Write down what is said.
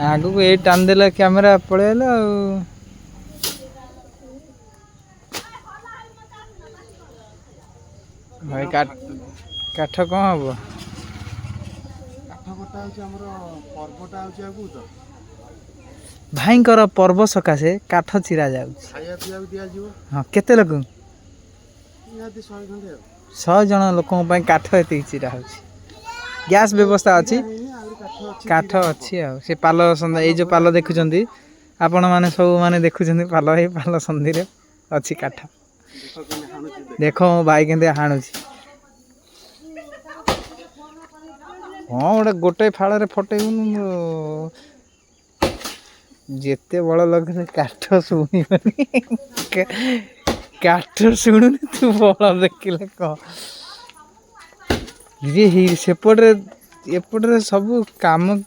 ଆଗକୁ ଏଇ ଟାଣି ଦେଲା କ୍ୟାମେରା ପଳେଇଲା ଆଉ। ଭାଇ କାଠ କଣ ହବ? କାଠ କଟା ହଉଛି ଆମର ପର୍ବଟା ହଉଛି ଆଗକୁ ତ। ଭାଇଙ୍କର ପର୍ବ ସକାଶେ କାଠ ଚିରା ଯାଉଛି। ଖାଇବା ପିଇବାକୁ ଦିଆଯିବ। ହଁ କେତେ ଲୋକ? ନିହାତି 100 ଖଣ୍ଡେ ଆଉ। 100 ଜଣ ଲୋକଙ୍କ ପାଇଁ କାଠ ଏତିକି ଚିରା ହଉଛି। ଗ୍ୟାସ୍ ବ୍ୟବସ୍ଥା ଅଛି। ଚିରା ହେଇନି ଆହୁରି କାଠ ଚିରା ହବ। ଅଛି ଆଉ ସେ ପାଲ ଏଇ ଯୋଉ ପାଲ ଦେଖୁଛନ୍ତି ଆପଣ ମାନେ ସବୁ ମାନେ ଦେଖୁଛନ୍ତି ପାଲ ଏଇ ପାଲ ସନ୍ଧିରେ ଅଛି କାଠ। ଦେଖ କେମିତି ହାଣୁଛି ଦେଖ ମୋ ଭାଇ କେମିତି ହାଣୁଛି। ହଁ ଗୋଟେ ଫାଳରେ ଫଟେଇବୁନୁ। ଯେତେ ବଳ ଲଗେଇଲେ କାଠ ଶୁଣିବନି। କାଠ ଶୁଣୁନି ତୁ ବଳ ଦେଖିଲେ କହ। ସେପଟରେ ଏପଟରେ ସବୁ କାମ